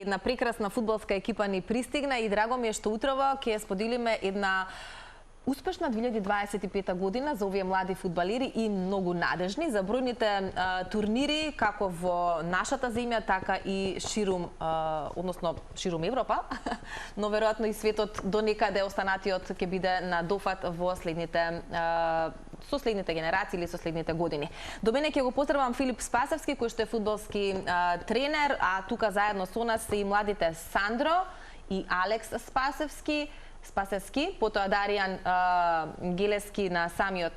една прекрасна фудбалска екипа ни пристигна и драго ми е што утрово ќе споделиме една успешна 2025 година за овие млади фудбалери и многу надежни за бројните турнири како во нашата земја, така и ширум, односно ширум Европа, но веројатно и светот до некаде останатиот ќе биде на дофат во следните со следните генерации или со следните години. До мене ќе го поздравам Филип Спасевски, кој што е фудбалски тренер, а тука заедно со нас се и младите Сандро и Алекс Спасевски, потоа Даријан Галевски на самиот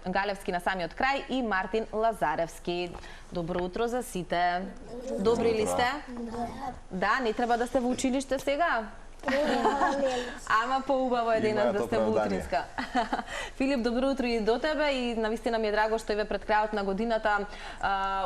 крај и Мартин Лазаревски. Добро утро за сите. Добри ли сте? Да, не треба да сте во училиште сега? Ама поубаво е денес да сте во утринска. Филип, добро утро и до тебе и навистина ми е драго што еве пред крајот на годината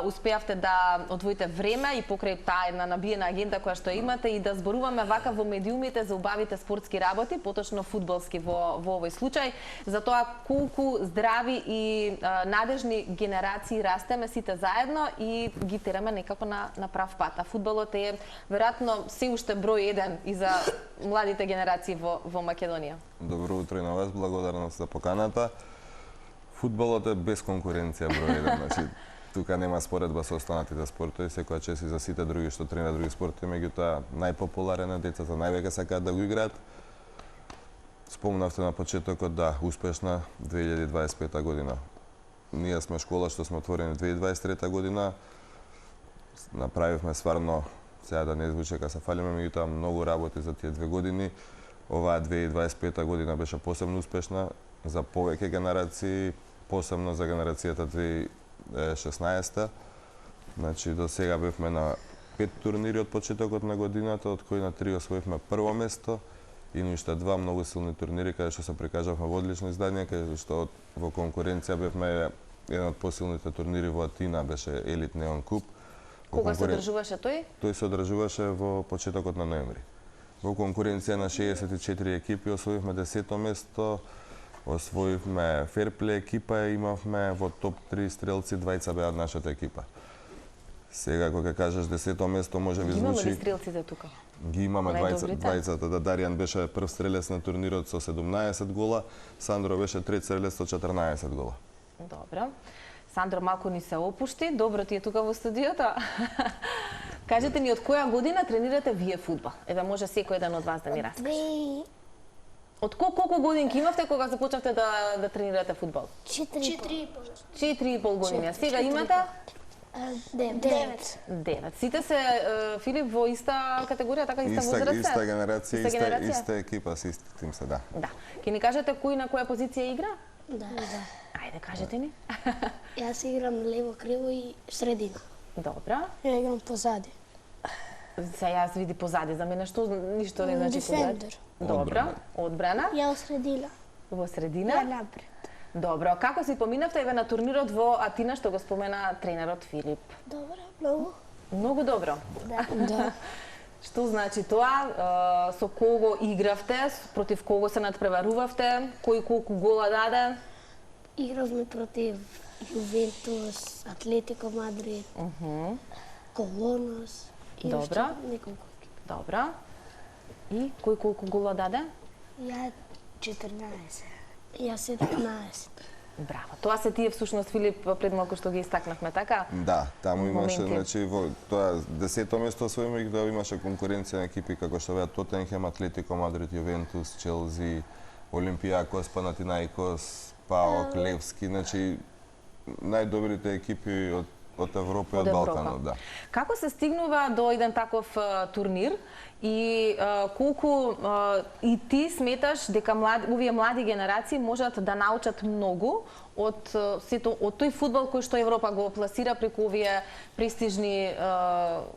успеавте да одвоите време и покрај таа една набиена агенда која што имате и да зборуваме вака во медиумите за убавите спортски работи, поточно фудбалски во овој случај, за тоа колку здрави и надежни генерации растеме сите заедно и ги тераме некако на прав пат. А фудбалот е веројатно се уште број 1 и за младите генерации во Македонија. Добро утро и на вас, благодарност за поканата. Фудбалот е без конкуренција број 1, значи тука нема споредба со останатите спортови, секоја чест и за сите други што тренираат други спортови, меѓутоа најпопуларен е, децата највеќе сакаат да го играат. Спомнавте на почетокот, да, успешна 2025 година. Ние сме школа што сме отворени 2023 година. Направивме стварно, сега да не звучи дека се фалиме, меѓутоа многу работи за тие 2 години. Оваа 2025 година беше посебно успешна за повеќе генерации, посебно за генерацијата 2016. Значи до сега бевме на 5 турнири од почетокот на годината, од кои на 3 освоивме прво место и уште 2 многу силни турнири каде што се прикажавме во одлично издање, каде што во конкуренција бевме еден од посилните турнири во Атина, беше Елит Неон Куп. Кога се одржуваше тој? Тој се одржуваше во почетокот на ноември. Во конкуренција на 64 екипи освоивме 10-то место, освоивме ферплей екипа, имавме во топ 3 стрелци, двајца беа од нашата екипа. Сега кога кажеш 10-то место може би звучи. Имаме ли стрелците тука? Ги имаме двајцата. Да, Даријан беше прв стрелец на турнирот со 17 гола, Сандро беше трет стрелец со 14 гола. Добро. Сандро малку ни се опушти, добро ти е тука во студиото. Кажете ни од која година тренирате вие фудбал? Еве може секој еден од вас да ни раскаже. Од колку годинки имавте кога започнавте да тренирате фудбал? 4,5 години. Сега имате? 9. Сите се, Филип, во иста категорија, така иста возраст? Иста генерација, иста екипа, се исти тим се, да. Да. Ке ни кажете кој на која позиција игра? Да. Ајде, кажете ни. Јас играм лево криво и средина. Добро. Ја играм позади. Се јас види позади, за мене што ништо не значи позади. Дефендер. Добро. Одбрана. Ја средина. Во средина. Ја напред. Добро. Како си поминавте еве на турнирот во Атина што го спомена тренерот Филип? Добро, многу. Многу добро. Да. Што значи тоа? Со кого игравте? Против кого се надпреварувавте? Кој колку гола даде? Игравме против Ювентус, Атлетико Мадрид, Колонос и уште неколку. Добро. И кој колку гола даде? Ја 14. Ја 17. Браво. Тоа се тие всушност, Филип, пред малку што ги истакнавме, така? Да, таму имаше, значи, во тоа 10-то место освоиме, да имаше конкуренција на екипи како што беа Тотенхем, Атлетико Мадрид, Ювентус, Челси, Олимпијакос, Панатинаикос, ПАОК, Левски, значи најдобрите екипи од Европа и од Балканот, да. Како се стигнува до еден таков турнир и колку и ти сметаш дека овие млади генерации можат да научат многу од тој фудбал кој што Европа го пласира преку овие престижни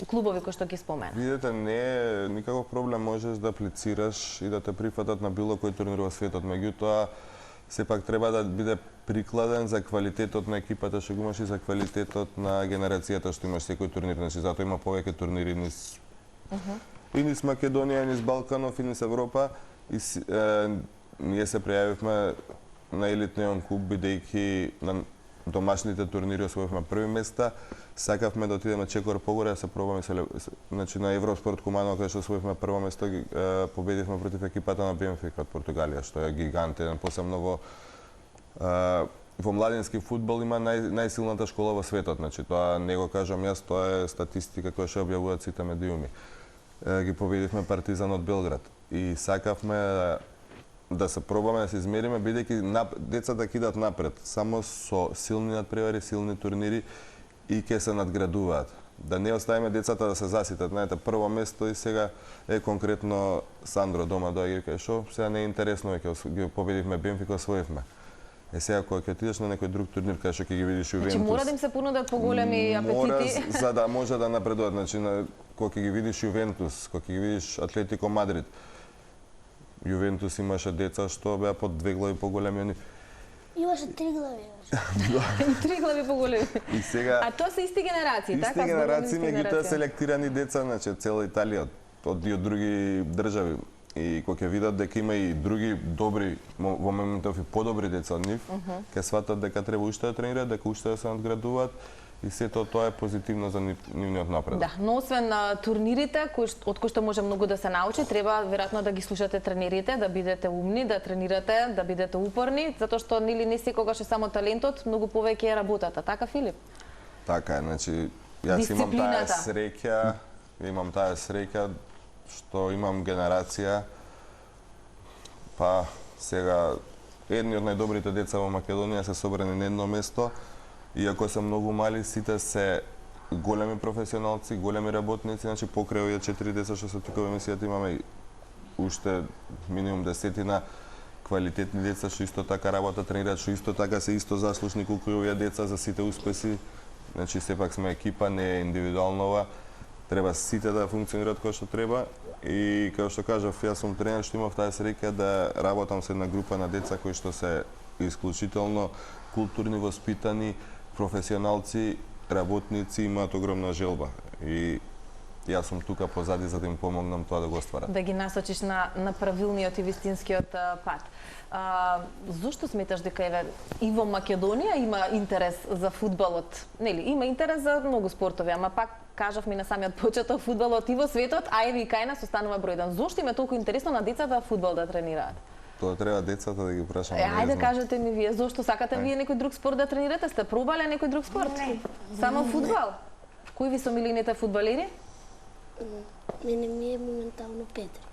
клубови кои што ги спомена? Видете, не е никаков проблем, можеш да аплицираш и да те прифатат на било кој турнир во светот, меѓутоа сепак треба да биде прикладен за квалитетот на екипата што го имаш и за квалитетот на генерацијата што имаш секој турнир. Значи, затоа има повеќе турнири низ и низ Македонија, и низ Балканов, и низ Европа. И ние се пријавивме на Елит Неон Куп, бидејќи домашните турнири освоивме први места. Сакавме да отидеме чекор погоре, да се пробаме значи на Евроспорт Куманово, каде што освоивме прво место, победивме против екипата на Бенфика од Португалија, што е гигант, еден посебно во младински фудбал има најсилната школа во светот, значи тоа не го кажам јас, тоа е статистика која што објавуваат сите медиуми. Ги победивме Партизан од Белград и сакавме да се пробаме да се измериме, бидејќи децата кидат напред, само со силни надпревари, силни турнири и ќе се надградуваат. Да не оставиме децата да се заситат, знаете, прво место и сега е конкретно Сандро дома доаѓа и кај што сега не е интересно, веќе ги победивме Бенфика, освоивме. Сега кога ќе отидеш на некој друг турнир кај што ќе ги видиш Јувентус. Значи мора да им се понудат поголеми апетити. Мора за да може да напредуваат, значи кога ќе ги видиш Јувентус, кога ќе ги видиш Атлетико Мадрид. Јувентус имаше деца што беа под 2 глави поголеми они. Имаше 3 глави. И 3 глави поголеми. И сега А тоа се исти генерации, така? Исти генерации, меѓутоа селектирани деца, значи цела Италија, од други држави. И кога ќе видат дека има и други добри, во моментов и подобри деца од нив, ќе сватат дека треба уште да тренираат, дека уште да се надградуваат и сето тоа е позитивно за нивниот напредок. Да, но освен турнирите, од кои што може многу да се научи, треба веројатно да ги слушате тренерите, да бидете умни, да тренирате, да бидете упорни, затоа што нели не секогаш е само талентот, многу повеќе е работата, така Филип? Така е, значи јас имам таа среќа што имам генерација, па сега едни од најдобрите деца во Македонија се собрани на едно место, иако се многу мали, сите се големи професионалци, големи работници, значи покрај овие 4 деца што се тука во емисијата имаме уште минимум 10 квалитетни деца што исто така работат, тренираат, што исто така се исто заслужни колку и овие деца за сите успеси. Значи сепак сме екипа, не е индивидуално ова. Треба сите да функционираат како што треба и како што кажав, јас сум тренер што имав таа среќа да работам со една група на деца кои што се исклучително културни, воспитани, професионалци, работници, имаат огромна желба. И јас сум тука позади за да им помогнам тоа да го остварат. Да ги насочиш на правилниот и вистинскиот пат. Зошто сметаш дека и во Македонија има интерес за фудбалот? Нели, има интерес за многу спортови, ама пак кажавме на самиот почеток, фудбалот и во светот, а и кај нас останува број 1. Зошто им е толку интересно на децата фудбал да тренираат? Тоа треба децата да ги прашаме. Ајде кажете ми вие, зошто сакате вие некој друг спорт да тренирате? Сте пробале некој друг спорт? Не. Само фудбал? Кои ви се омилените фудбалери? Мене ми е моментално Петри.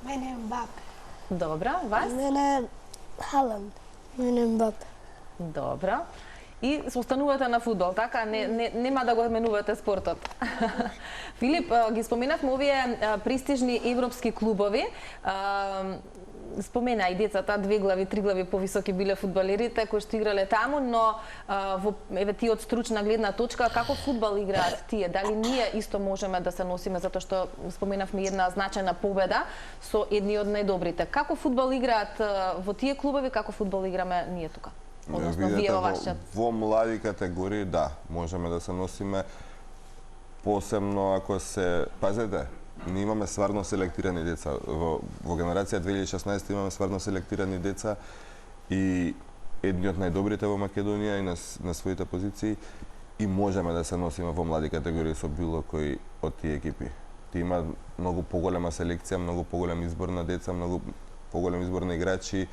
Мене е Мбапе. Добра, вас? Мене е Халанд. Мене е Мбапе. Добра. И останувате на фудбал, така? Нема да го менувате спортот. Филип, ги споменавме овие престижни европски клубови. Спомена и децата, 2 глави, 3 глави повисоки биле фудбалерите кои што играле таму, но еве ти од стручна гледна точка, како фудбал играат тие? Дали ние исто можеме да се носиме, затоа што споменавме една значајна победа со едни од најдобрите. Како фудбал играат во тие клубови, како фудбал играме ние тука? Односно, вие во вашиот. Во млади категории, да, можеме да се носиме, посебно ако се... Пазете, ние имаме стварно селектирани деца. Во генерација 2016 имаме стварно селектирани деца и едни од најдобрите во Македонија и на своите позиции и можеме да се носиме во млади категории со било кој од тие екипи. Ти има многу поголема селекција, многу поголем избор на деца, многу поголем избор на играчи,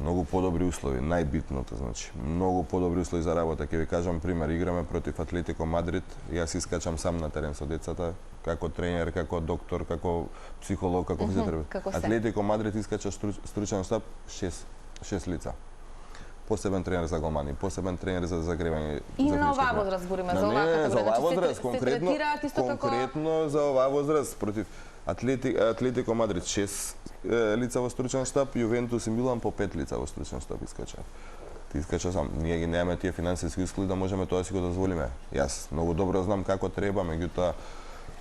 многу подобри услови, најбитното, значи, многу подобри услови за работа. Ќе ви кажам пример, играме против Атлетико Мадрид, јас искачам сам на терен со децата, како тренер, како доктор, како психолог, како физиотерапевт. Атлетико Мадрид искача стручен штаб 6 лица. Посебен тренер за голмани, посебен тренер за загревање. И на оваа возраст збориме, за оваа категорија. За оваа возраст, конкретно за оваа возраст против Атлетико Мадрид 6 лица во стручен штаб, Јувентус и Милан по 5 лица во стручен штаб искачаат. Ти искача сам, ние ги немаме тие финансиски услови да можеме тоа си го дозволиме. Јас многу добро знам како треба, меѓутоа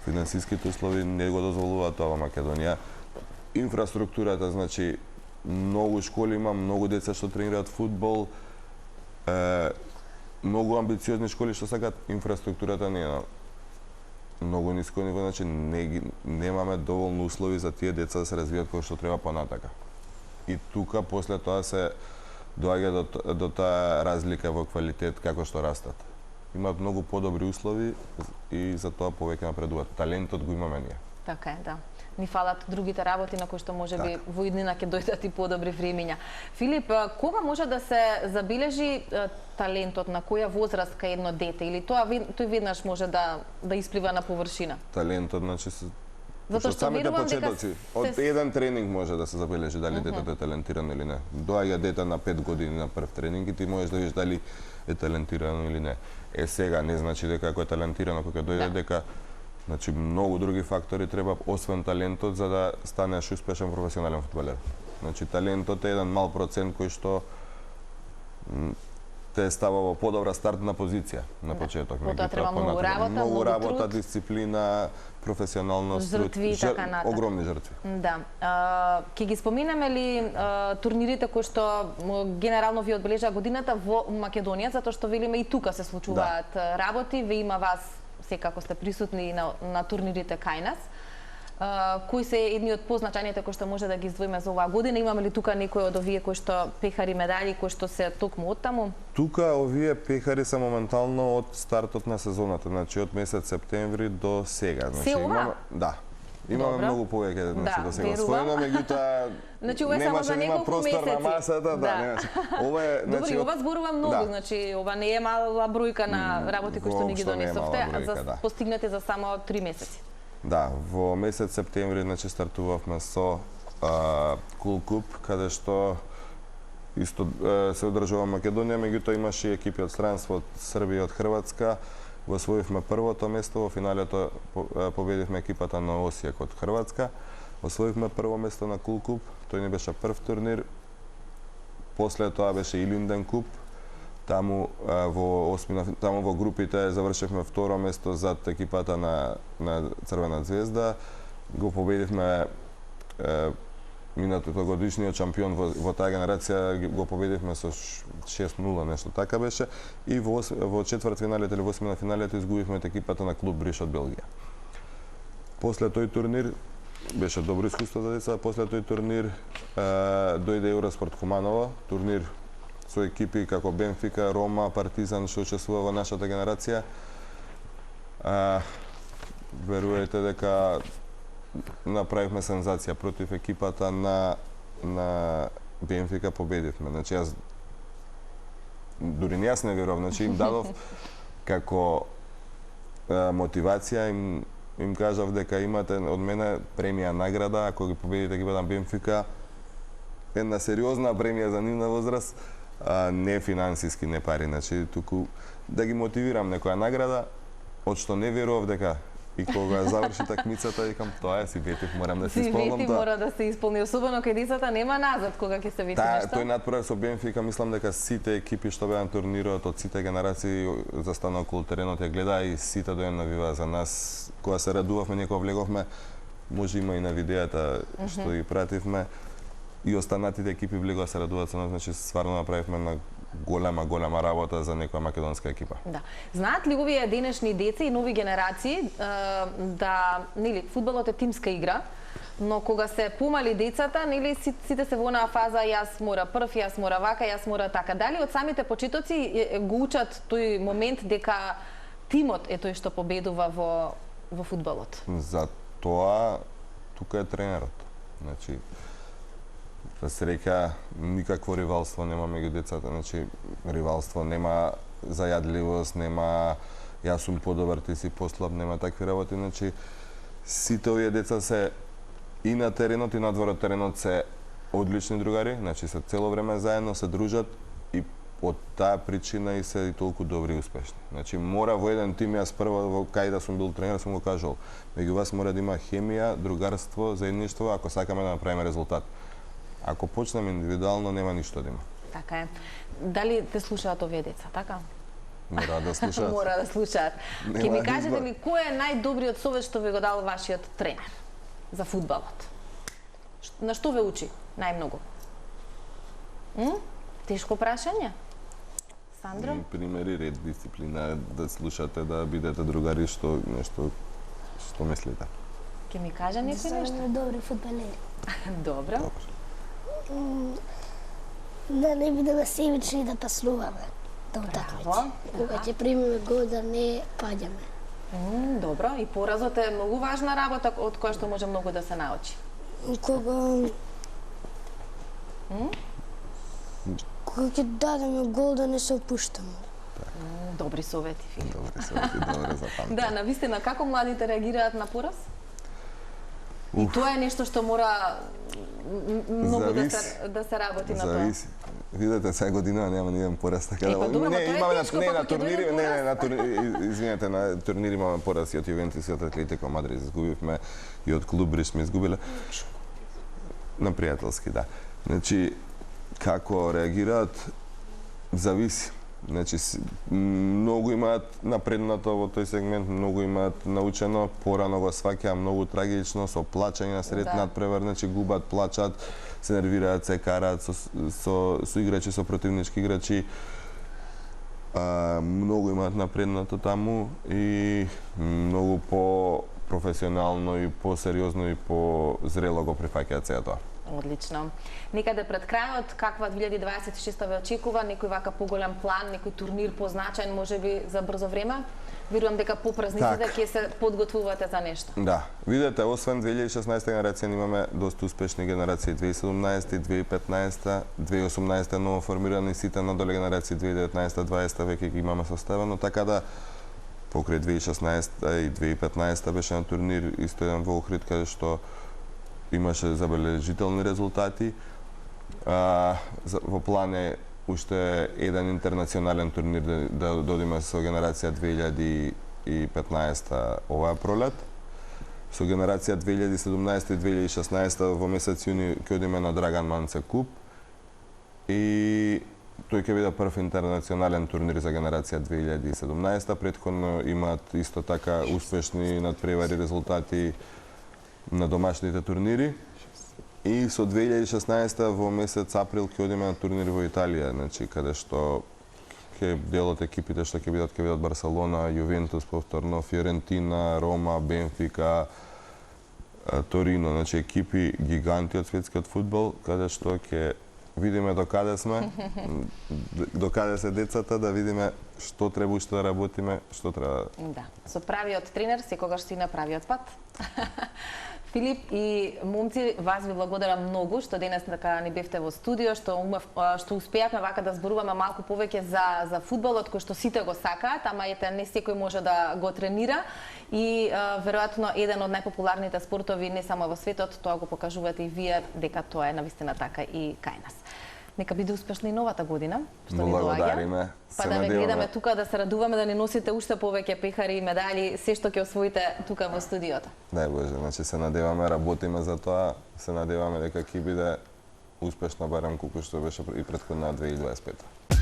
финансиските услови не го дозволуваат тоа во Македонија. Инфраструктурата, значи, многу школи има, многу деца што тренираат фудбал, многу амбициозни школи што сакаат, инфраструктурата не е многу ниско ниво, значи немаме доволно услови за тие деца да се развијат како што треба понатака. И тука после тоа се доаѓа до таа разлика во квалитет како што растат. Имаат многу подобри услови и за тоа повеќе напредуваат. Талентот го имаме ние. Така е, да. Ни фалат другите работи на кои што можеби во иднина ќе дојдат и подобри времиња. Филип, кога може да се забележи талентот, на која возраст кај едно дете, или тој веднаш може да исплива на површина? Талентот, значи Затоа што самите верувам дека почетоци, од еден тренинг може да се забележи дали детето е талентирано или не. Доаѓа дете на 5 години на прв тренинг и ти можеш да видиш дали е талентирано или не. Сега не значи дека ако е талентирано кога дојде дека значи многу други фактори треба освен талентот за да станеш успешен професионален фудбалер. Значи талентот е еден мал процент кој што те става во подобра стартна позиција на почеток. Потоа треба многу работа, труд, дисциплина, професионалност, жртви и така натаму. Огромни жртви. Да. Ќе ги споминаме ли турнирите кои што генерално ви одбележа годината во Македонија, затоа што велиме и тука се случуваат работи, ве има вас секако сте присутни на турнирите кај нас. Кои се едни од позначајните кои што може да ги издвоиме за оваа година? Имаме ли тука некои од овие кои што пехари медали, кои што се токму оттаму? Тука овие пехари се моментално од стартот на сезоната, значи од месец септември до сега. Значи, Се ова? Да. Имаме многу повеќе значи до сега освоено, меѓутоа значи ова е само за неколку простор месеци. на масата, ова е значи ова зборува многу, значи ова не е мала бројка на работи кои што ни ги донесовте, а постигнете за само 3 месеци. Да, во месец септември значи стартувавме со Кул Куп, каде што исто се одржува Македонија, меѓутоа имаше и екипи од странство, од Србија и од Хрватска. Го освоивме првото место, во финалето победивме екипата на Осијек од Хрватска. Освоивме прво место на Кул Куп, тој не беше прв турнир. После тоа беше Илинден Куп. Таму во групите завршивме второ место зад екипата на Црвена звезда. Го победивме минатото годишниот шампион во таа генерација, го победивме со 6-0, нешто така беше. И во четвртфиналите или во осмина-финалите изгубивме од екипата на Клуб Бриш од Белгија. После тој турнир беше добро искуство за деца. После тој турнир дојде Евроспорт Куманово, турнир со екипи како Бенфика, Рома, Партизан што учествува во нашата генерација. Верувајте дека направивме сензација против екипата на Бенфика, победивме. Значи јас дури јас не верував, значи им дадов како мотивација, им кажав дека имате од мене премија награда ако ги победите екипата на Бенфика, една сериозна премија за нивна возраст. Не финансиски, не пари, значи туку да ги мотивирам некоја награда, од што не верував дека и кога заврши такмицата, викам тоа си ветив, морам да се исполнам тоа. Мора да се исполни, особено кај децата нема назад кога ќе се вети нешто. Тој надпревар со Бенфика, мислам дека сите екипи што беа на турнирот од сите генерации застана околу теренот, ја гледа и сите дојде навива за нас. Кога се радувавме, некоја влеговме, може има и на видеата што ги пративме. И останатите екипи влегоа се радуваат со нас, значи стварно направивме на голема работа за некоја македонска екипа. Да. Знаат ли овие денешни деца и нови генерации да, нели, фудбалот е тимска игра, но кога се помали децата, нели, сите се во онаа фаза јас мора прв, јас мора вака, јас мора така. Дали од самите почетоци го учат тој момент дека тимот е тој што победува во фудбалот? За тоа тука е тренерот. Значи за среќа никакво ривалство нема меѓу децата, значи ривалство нема, зајадливост нема, јас сум подобар, ти си послаб, нема такви работи, значи сите овие деца се и на теренот и надвор од теренот се одлични другари, значи се цело време заедно, се дружат и од таа причина и се и толку добри и успешни. Значи мора во еден тим, јас прво кај да сум бил тренер сум го кажал, меѓу вас мора да има хемија, другарство, заедништво ако сакаме да направиме резултат. Ако почнеме индивидуално, нема ништо да има. Така е. Дали те слушаат овие деца, така? Мора да слушаат. Мора да слушаат. Ке ми кажете ли кој е најдобриот совет што ви го дал вашиот тренер за фудбалот? На што ве учи најмногу? Тешко прашање? Сандро? Примери, ред, дисциплина, да слушате, да бидете другари, што мислите? Ке ми кажа некој нешто? Добри фудбалери. Добро. Да не бидеме себични да паснуваме на утакмици. Браво. Кога ќе примеме гол да не паѓаме. Добро, и поразот е многу важна работа од која што може многу да се научи. Кога ќе дадеме гол да не се опуштаме. Добри совети, Филип. Добре, добре запамтив. Да, навистина, како младите реагираат на пораз? И тоа е нешто што мора многу да се работи на тоа. Зависи. Видете, сега година нема ни еден пораз, така Па добро, не, тоа е имаме тешко, не па на кога ќе турнири, дојде не, на турнири, извинете, на турнири имаме пораз и од Јувентус и од Атлетико Мадрид изгубивме и од клуб Бриз сме изгубиле. На пријателски, да. Значи, како реагираат, зависи. Значи, многу имаат напреднато во тој сегмент, многу имаат научено, порано го сваќаа многу трагично, со плачање на сред надпревар, значи губат, плачат, се нервираат, се караат со играчи, со противнички играчи. Многу имаат напреднато таму и многу по-професионално и по-сериозно и по-зрело го прифаќаат сега тоа. Одлично. Некаде пред крајот, каква 2026 ве очекува? Некој вака поголем план, некој турнир позначен, можеби за брзо време? Верувам дека по празниците ќе се подготвувате за нешто. Да. Видете, освен 2016 генерација имаме доста успешни генерации 2017, 2015, 2018 ново формирани, сите надоле генерации 2019, 2020 веќе ги имаме составено, така да покрај 2016 и 2015 беше на турнир исто еден во Охрид каде што имаше забележителни резултати. Во план е уште еден интернационален турнир да додиме со генерација 2015 оваа пролет. Со генерација 2017 и 2016 во месец јуни ќе одиме на Драган Манце Куп. И тој ќе биде прв интернационален турнир за генерација 2017. Претходно имаат исто така успешни надпревари резултати на домашните турнири. И со 2016 во месец април ќе одиме на турнир во Италија, значи каде што ќе дел од екипите што ќе бидат Барселона, Јувентус повторно, Фиорентина, Рома, Бенфика, Торино, значи екипи гиганти од светскиот фудбал, каде што ќе видиме докаде сме, докаде се децата, да видиме што треба уште да работиме, што треба. Да, со правиот тренер секогаш си на правиот пат. Филип и момци, вас ви благодарам многу што денес така ни бевте во студио, што успеавме вака да зборуваме малку повеќе за фудбалот кој што сите го сакаат, ама ете не секој може да го тренира и веројатно еден од најпопуларните спортови не само во светот, тоа го покажувате и вие дека тоа е навистина така и кај нас. Нека биде успешна и новата година, што ни доаѓа. Па да ве гледаме тука, да се радуваме, да ни носите уште повеќе пехари и медали, се што ќе освоите тука во студиото. Дај Боже, значи се надеваме, работиме за тоа, се надеваме дека ќе биде успешна барем колку што беше и претходна 2025.